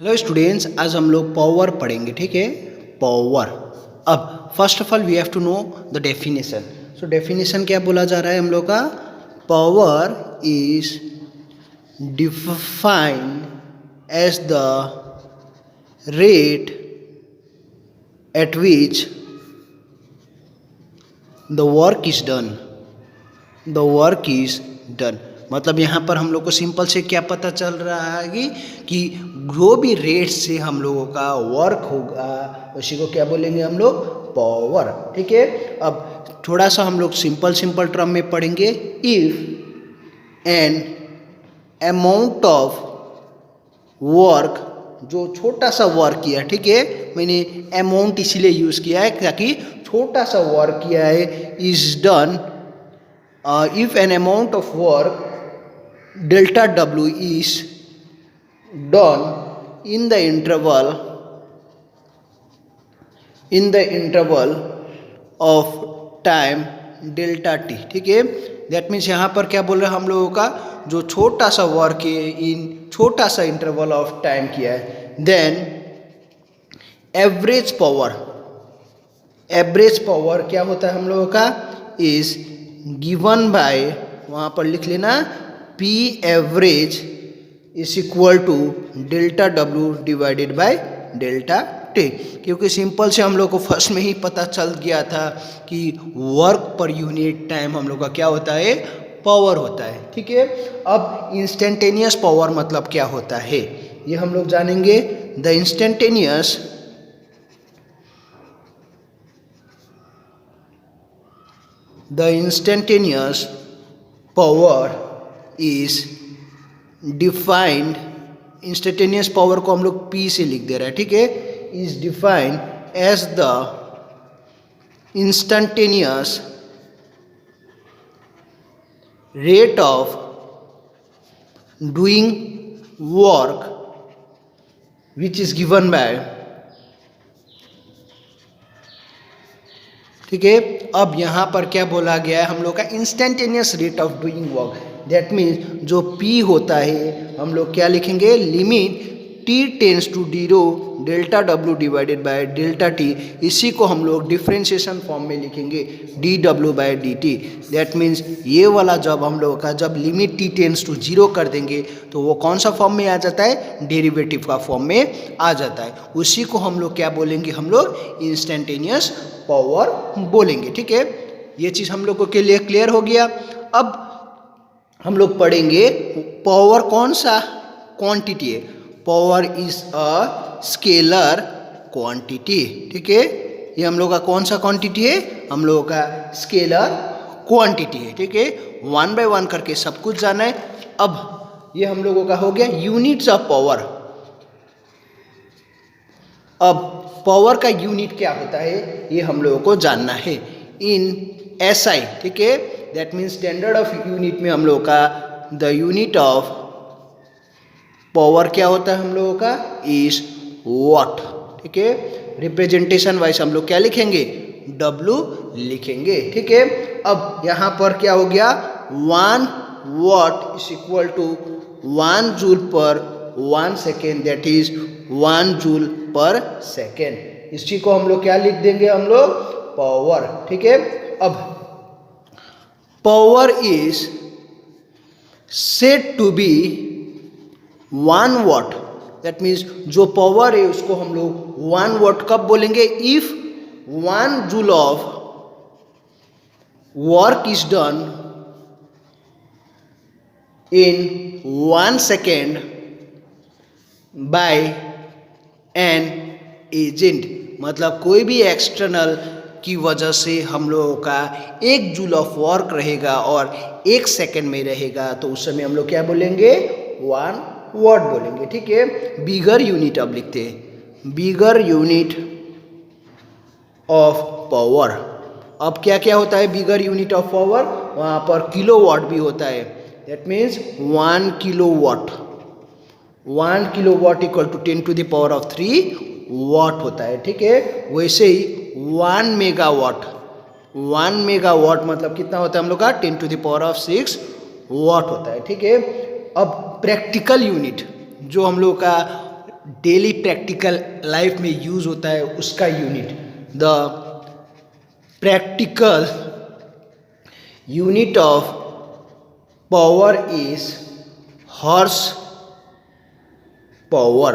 Hello students, आज हम लोग पावर पढ़ेंगे। ठीक है, पावर। अब first of all we have to know the definition. So definition क्या बोला जा रहा है हम लोग का? Power is defined as the rate at which the work is done. The work is done मतलब यहाँ पर हम लोग को सिंपल से क्या पता चल रहा है कि जो भी रेट से हम लोगों का वर्क होगा उसी को क्या बोलेंगे हम लोग? पावर। ठीक है, अब थोड़ा सा हम लोग सिंपल टर्म में पढ़ेंगे। If an amount of work, जो छोटा सा वर्क किया, ठीक है, मैंने अमाउंट इसलिए यूज़ किया है ताकि छोटा सा वर्क किया है, is done. If an amount of work delta W is done in the interval of time delta t, ठीक है, दैट मीन्स यहाँ पर क्या बोल रहे हैं हम लोगों का? जो छोटा सा वर्क है इन छोटा सा इंटरवल ऑफ टाइम किया है, देन एवरेज पावर क्या होता है हम लोगों का? इज गिवन बाय, वहाँ पर लिख लेना, P average is equal to delta W divided by delta T। क्योंकि सिंपल से हम लोग को फर्स्ट में ही पता चल गया था कि वर्क पर यूनिट टाइम हम लोग का क्या होता है? पावर होता है। ठीक है, अब इंस्टेंटेनियस पावर मतलब क्या होता है ये हम लोग जानेंगे। The instantaneous power is defined, instantaneous power को हम लोग P से लिख दे रहे हैं, ठीक है, is defined as the instantaneous rate of doing work which is given by, ठीक है। अब यहाँ पर क्या बोला गया है हम लोग का? Instantaneous rate of doing work. That means जो P होता है हम लोग क्या लिखेंगे? Limit T tends to 0 delta W divided by delta T। इसी को हम लोग डिफ्रेंशिएशन फॉर्म में लिखेंगे dW by dt। That means ये वाला जब हम लोग का जब लिमिट T टेंस टू 0 कर देंगे तो वो कौन सा फॉर्म में आ जाता है? डेरिवेटिव का फॉर्म में आ जाता है। उसी को हम लोग क्या बोलेंगे? हम लोग इंस्टेंटेनियस पावर बोलेंगे। ठीक है, ये चीज़ हम लोगों के लिए क्लियर हो गया। अब हम लोग पढ़ेंगे पावर कौन सा क्वांटिटी है? Power is a scalar quantity. ठीक है, ये हम लोग का कौन सा क्वांटिटी है? हम लोगों का स्केलर क्वांटिटी है। ठीक है, 1 बाय 1 करके सब कुछ जाना है। अब ये हम लोगों का हो गया यूनिट्स ऑफ पावर। अब पावर का यूनिट क्या होता है ये हम लोगों को जानना है इन SI। ठीक है, that means standard of unit में हम लोगों का द यूनिट ऑफ पावर क्या होता है हम लोगों का? Is what. ठीक है, रिप्रेजेंटेशन वाइज हम लोग क्या लिखेंगे? W लिखेंगे। ठीक है, अब यहाँ पर क्या हो गया? 1 watt is equal to 1 joule per 1 second, that is 1 joule per second. इसी को हम लोग क्या लिख देंगे? हम लोग पावर। ठीक है, अब power is said to be 1 watt. That means जो पावर है उसको हम लोग 1 वॉट कब बोलेंगे? If 1 joule of work is done in 1 second by an agent. मतलब कोई भी एक्सटर्नल की वजह से हम लोगों का 1 जूल ऑफ वर्क रहेगा और 1 सेकेंड में रहेगा, तो उस समय हम लोग क्या बोलेंगे? 1 वॉट बोलेंगे। ठीक है, बिगर यूनिट अब लिखते हैं, बिगर यूनिट ऑफ पावर। अब क्या क्या होता है बिगर यूनिट ऑफ पावर? वहाँ पर किलो वॉट भी होता है। That means 1 kilo watt, 1 kilo watt equal to 10 to the power of 3 watt होता है। ठीक है, वैसे ही 1 मेगावाट, 1 मेगावाट मतलब कितना होता है हम लोग का? 10 to the power of 6 watt होता है। ठीक है, अब प्रैक्टिकल यूनिट जो हम लोग का डेली प्रैक्टिकल लाइफ में यूज होता है उसका unit. The practical unit of power is horse power.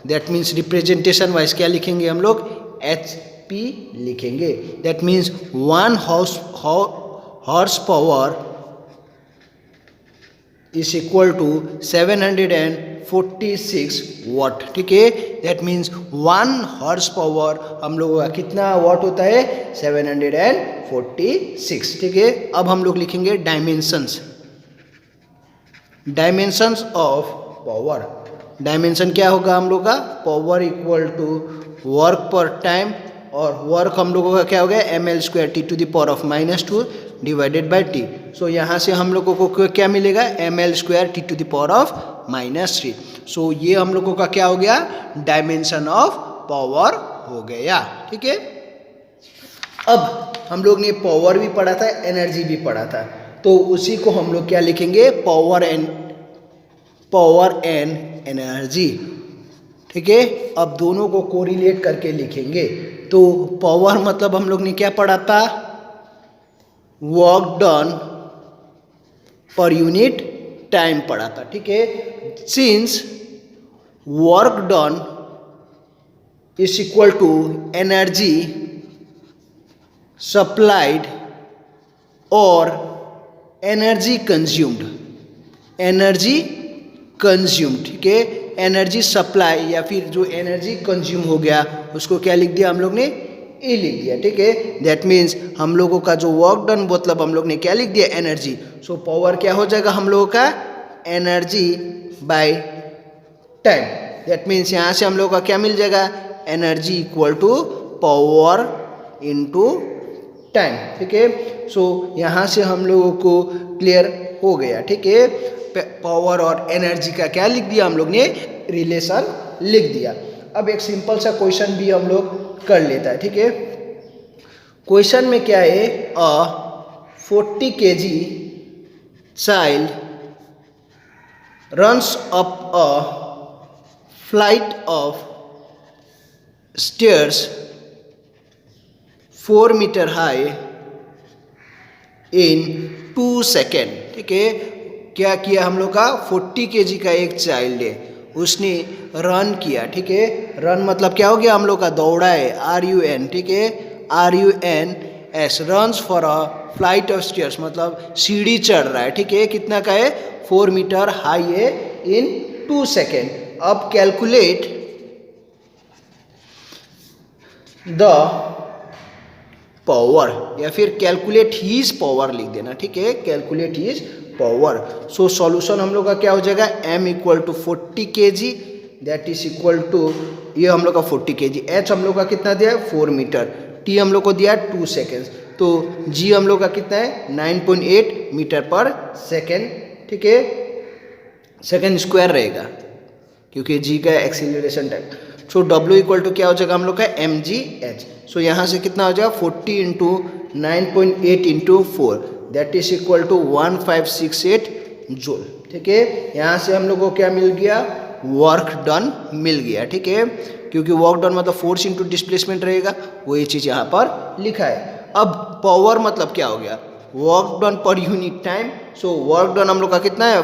That means representation wise क्या लिखेंगे हम लोग, HP लिखेंगे. That means 1 horse power is equal to 746 watt. ठीक है, दैट मीन्स 1 हॉर्स पावर हम लोगों का कितना वाट होता है, 746. ठीक है, अब हम लोग लिखेंगे dimensions. Dimensions of power. Dimension क्या होगा हम लोग का, पावर इक्वल टू वर्क पर टाइम, और वर्क हम लोगों का क्या हो गया, ml² T⁻⁻² divided by T. सो यहाँ से हम लोगों को क्या मिलेगा, ml² T⁻⁻3. सो ये हम लोगों का क्या हो गया, डायमेंशन ऑफ पावर हो गया. ठीक है, अब हम लोग ने पावर भी पढ़ा था, एनर्जी भी पढ़ा था, तो उसी को हम लोग क्या लिखेंगे, पावर एंड एनर्जी. ठीक है, अब दोनों को कोरिलेट करके लिखेंगे. तो पावर मतलब हम लोग ने क्या पढ़ा था, वर्क डन पर यूनिट टाइम पढ़ा था. ठीक है, since work done is equal to energy supplied और एनर्जी कंज्यूम्ड. Energy consume. ठीक है, एनर्जी सप्लाई या फिर जो एनर्जी कंज्यूम हो गया उसको क्या लिख दिया हम लोग ने, ए लिख दिया. ठीक है, दैट मीन्स हम लोगों का जो वर्क डन मतलब हम लोग ने क्या लिख दिया, एनर्जी. सो पावर क्या हो जाएगा हम लोगों का, energy by time. That means यहाँ से हम लोगों का क्या मिल जाएगा, energy equal to power into time. ठीक है, सो यहाँ से हम लोगों को क्लियर हो गया. ठीक है, पावर और एनर्जी का क्या लिख दिया हम लोग ने, रिलेशन लिख दिया. अब एक सिंपल सा क्वेश्चन भी हम लोग कर लेता है. ठीक है, क्वेश्चन में क्या है, a 40 kg child runs up a flight of stairs 4 metre high in 2 second. ठीक है, क्या किया हम लोग का, 40 kg का एक चाइल्ड है, उसने रन किया. ठीक है, रन मतलब क्या हो गया हम लोग का, दौड़ा है, RUN. ठीक है, RUNS, runs for a flight of stairs मतलब सीढ़ी चढ़ रहा है. ठीक है, कितना का है, 4 मीटर हाई है इन 2 सेकेंड. अब कैलकुलेट द पावर या फिर कैलकुलेट हीज पावर लिख देना. ठीक है, calculate his power. So solution हम लोग का क्या हो जाएगा, m equal to 40 kg that is equal to, ये हम लोग का 40 kg, h हम लोग का कितना दिया है, 4 मीटर, t हम लोग को दिया है 2 सेकेंड्स, तो g हम लोग का कितना है, 9.8 मीटर पर सेकेंड. ठीक है, सेकेंड स्क्वायर रहेगा क्योंकि g का acceleration time. So w equal to क्या हो जाएगा हम लोग का, mgh. सो यहाँ से कितना हो जाएगा, 40 into 9.8 into 4 that is equal to 1568 joule. ठीक है, यहाँ से हम लोग को क्या मिल गया, वर्क डन मिल गया. ठीक है, क्योंकि वर्क डन मतलब फोर्स इंटू डिस्प्लेसमेंट रहेगा, वही चीज़ यहाँ पर लिखा है. अब पावर मतलब क्या हो गया, वर्क डन पर unit time. So work done हम लोग का कितना है,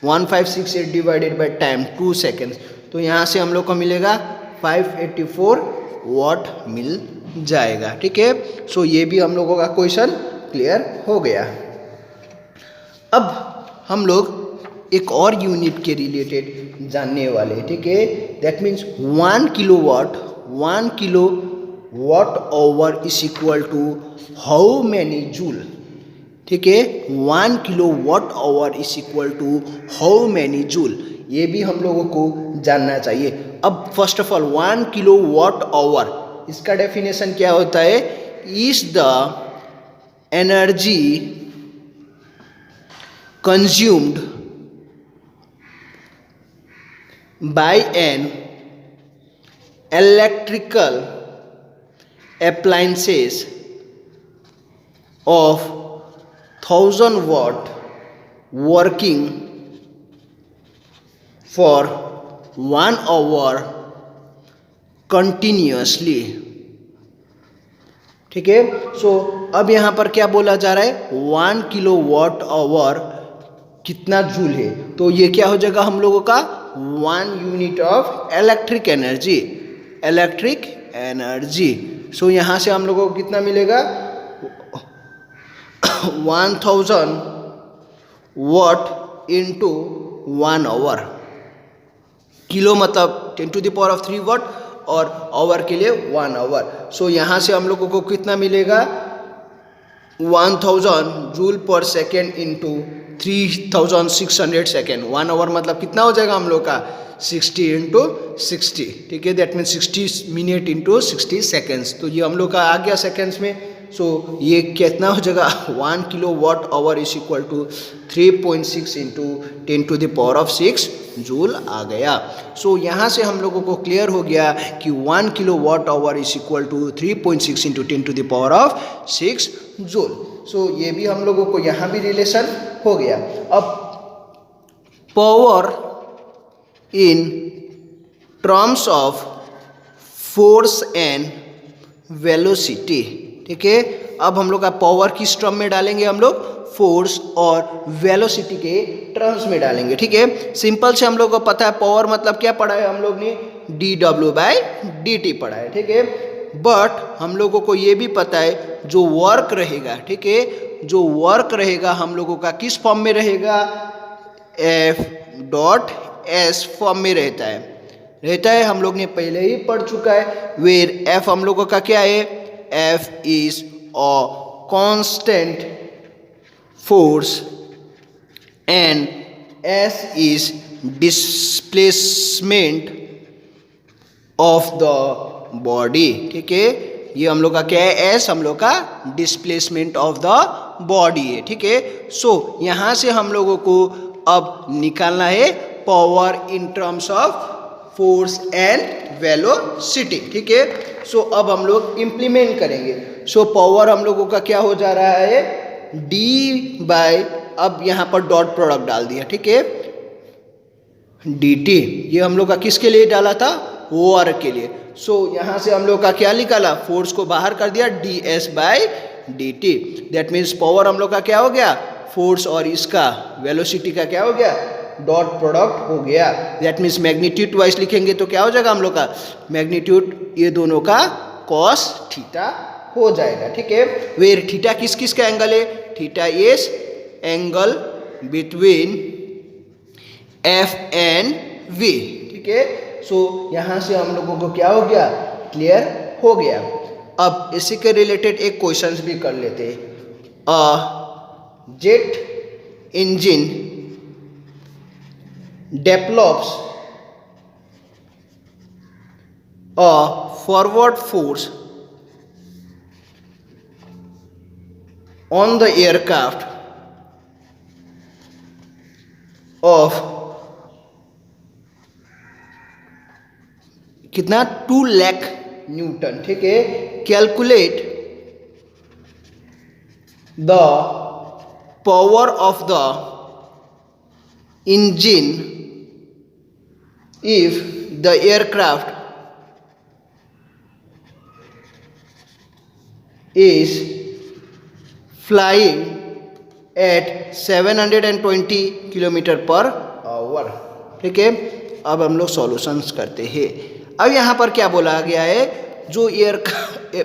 1568 डिवाइडेड बाई टाइम 2 सेकेंड्स. तो यहाँ से हम लोग को मिलेगा 584 वाट मिल जाएगा. ठीक है, सो ये भी हम लोगों का क्वेश्चन क्लियर हो गया. अब हम लोग एक और यूनिट के रिलेटेड जानने वाले. ठीक है, that means 1 kilowatt hour is equal to how many joule. ठीक है, 1 kilowatt hour is equal to how many joule, ये भी हम लोगों को जानना चाहिए. अब first of all 1 kilowatt hour, इसका डेफिनेशन क्या होता है, is the energy consumed by an electrical appliances of 1000 watt working for 1 hour continuously. ठीक है, सो अब यहाँ पर क्या बोला जा रहा है, 1 किलोवाट आवर कितना जूल है, तो ये क्या हो जाएगा हम लोगों का 1 unit of electric energy, electric energy. So यहाँ से हम लोगों को कितना मिलेगा 1000 वाट इंटू 1 आवर। किलो मतलब 10⁻³ वाट और आवर के लिए 1 आवर। सो यहाँ से हम लोगों को कितना मिलेगा 1000 joule per second into 3600 second. 1 our मतलब कितना हो जाएगा हम लोग का 60 इंटू 60। ठीक है, that means 60 minute into 60 seconds. तो ये हम लोग का आ गया सेकेंड्स में। सो ये कितना हो जाएगा 1 kilowatt hour is equal to 3.6 into 10⁻⁶ joule आ गया। सो यहाँ से हम लोगों को क्लियर हो गया कि 1 kilowatt hour is equal to 3.6 into 10⁻⁶ joule. So ये भी हम लोगों को यहाँ भी रिलेशन हो गया। अब power in terms of force and velocity. ठीक है, अब हम लोग का पावर किस टर्म में डालेंगे, हम लोग फोर्स और वेलोसिटी के टर्म्स में डालेंगे। ठीक है, सिंपल से हम लोग को पता है पावर मतलब क्या पढ़ा है हम लोग ने, dW/dt पढ़ा है। ठीक है, बट हम लोगों को ये भी पता है जो वर्क रहेगा, ठीक है, जो वर्क रहेगा हम लोगों का किस फॉर्म में रहेगा, F.S फॉर्म में रहता है। हम लोग ने पहले ही पढ़ चुका है, वेयर F हम लोगों का क्या है, F is a constant force and S is displacement of the body। ठीक है, ये हम लोग का क्या है, S हम लोग का डिस्प्लेसमेंट ऑफ द बॉडी है। ठीक है, सो यहाँ से हम लोगों को अब निकालना है power in terms of force and velocity. ठीक है, सो अब हम लोग इम्प्लीमेंट करेंगे। सो पावर हम लोगों का क्या हो जा रहा है, d/, अब यहाँ पर डॉट प्रोडक्ट डाल दिया। ठीक है, dt, ये हम लोग का किसके लिए डाला था, वर्क के लिए। सो यहाँ से हम लोग का क्या निकाला, फोर्स को बाहर कर दिया, ds/dt। दैट मीन्स पावर हम लोग का क्या हो गया, फोर्स और इसका वेलोसिटी का क्या हो गया, डॉट प्रोडक्ट हो गया। दैट मीन्स मैग्नीट्यूड वाइज लिखेंगे तो क्या हो जाएगा हम लोग का, मैग्नीट्यूड ये दोनों का cos थीटा हो जाएगा। ठीक है, वेयर थीटा किस किस का एंगल है, theta is angle between F and V। ठीक है, सो यहाँ से हम लोगों को क्या हो गया, क्लियर हो गया। अब इसी के रिलेटेड एक क्वेश्चंस भी कर लेते हैं। Jet engine develops a forward force on the aircraft of कितना 2 लाख न्यूटन। ठीक है, calculate the power of the engine if the aircraft is flying at 720 kilometre per hour. ठीक है, अब हम लोग सॉल्यूशंस करते हैं। अब यहाँ पर क्या बोला गया है, जो एयर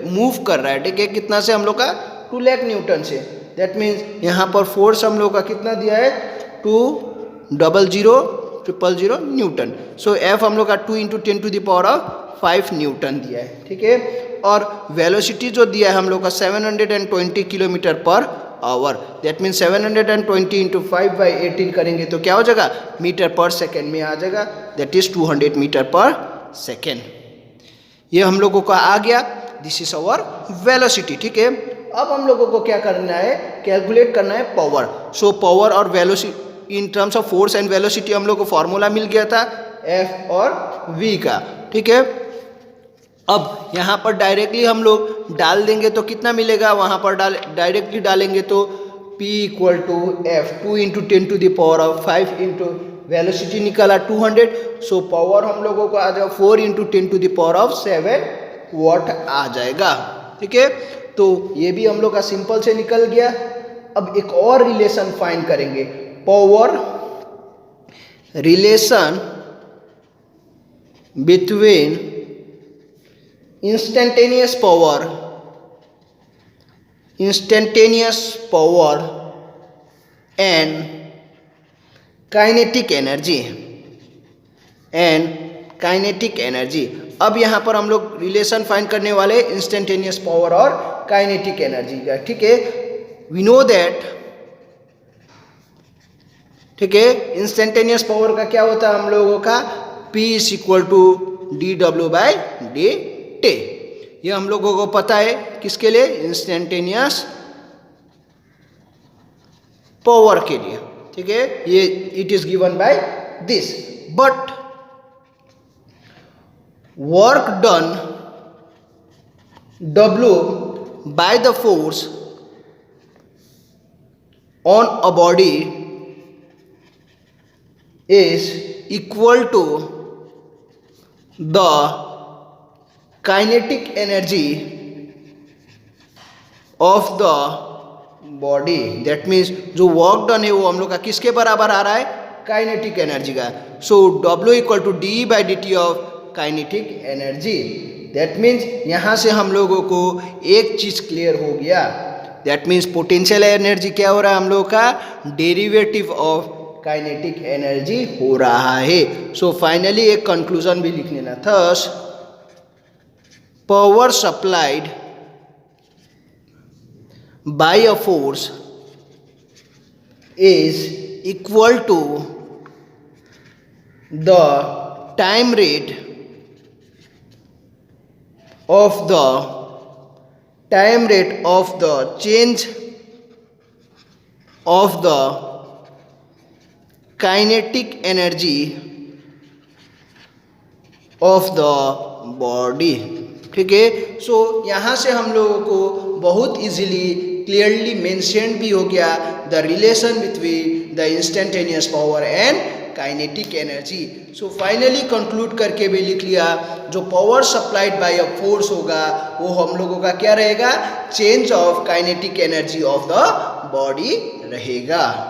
मूव कर रहा है, ठीक है, कितना से हम लोग का 2 लाख न्यूटन से। दैट मीन्स यहाँ पर फोर्स हम लोग का कितना दिया है, 200,000 न्यूटन। सो एफ हम लोग का 2 × 10⁵ न्यूटन दिया है। ठीक है, और वेलोसिटी जो दिया है हम लोग का 720 kilometre per hour. That means 720 × 5/18 करेंगे तो क्या हो जाएगा, मीटर पर सेकेंड में आ जाएगा। दैट इज 200 मीटर पर सेकेंड। ये हम लोगों का आ गया, दिस इज अवर वेलोसिटी। ठीक है, अब हम लोगों को क्या करना है, कैलकुलेट करना है पावर। सो पावर और velocity in terms of force and velocity हम लोग को फॉर्मूला मिल गया था F और V का। ठीक है, अब यहाँ पर डायरेक्टली हम लोग डाल देंगे तो कितना मिलेगा, वहाँ पर डायरेक्टली डालेंगे तो P = F 2 × 10⁵ × वेलोसिटी निकाला 200, सो पावर हम लोगों को आ जाएगा 4 × 10⁻7 वाट आ जाएगा। ठीक है, तो ये भी हम लोग का सिंपल से निकल गया। अब एक और रिलेशन फाइंड करेंगे, power relation between instantaneous power and kinetic energy. अब यहाँ पर हम लोग रिलेशन फाइंड करने वाले इंस्टेंटेनियस पावर और काइनेटिक एनर्जी का। ठीक है, वी नो दैट, ठीक है, इंस्टेंटेनियस पावर का क्या होता है हम लोगों का, P = dW/dt। ये हम लोगों को पता है, किसके लिए, इंस्टेंटेनियस पावर के लिए। ठीक है, ये it is given by this, but work done W by the force on a body is equal to the kinetic energy of the body. That means जो वर्क डन है वो हम लोग का किसके बराबर आ रहा है, काइनेटिक एनर्जी का। सो W = d/dt of kinetic energy. That means यहाँ से हम लोगों को एक चीज क्लियर हो गया, दैट मीन्स पोटेंशियल एनर्जी क्या हो रहा है हम लोगों का, डेरिवेटिव ऑफ काइनेटिक एनर्जी हो रहा है। सो फाइनली एक कंक्लूजन भी लिख लेना, thus power supplied by a force is equal to the time rate of the change of the kinetic energy of the body। ठीक है, सो यहाँ से हम लोगों को बहुत इजीली क्लियरली मेंशन भी हो गया the relation between the instantaneous power and kinetic energy. So finally conclude करके भी लिख लिया, जो power supplied by a force होगा वो हम लोगों का क्या रहेगा, change of kinetic energy of the body रहेगा।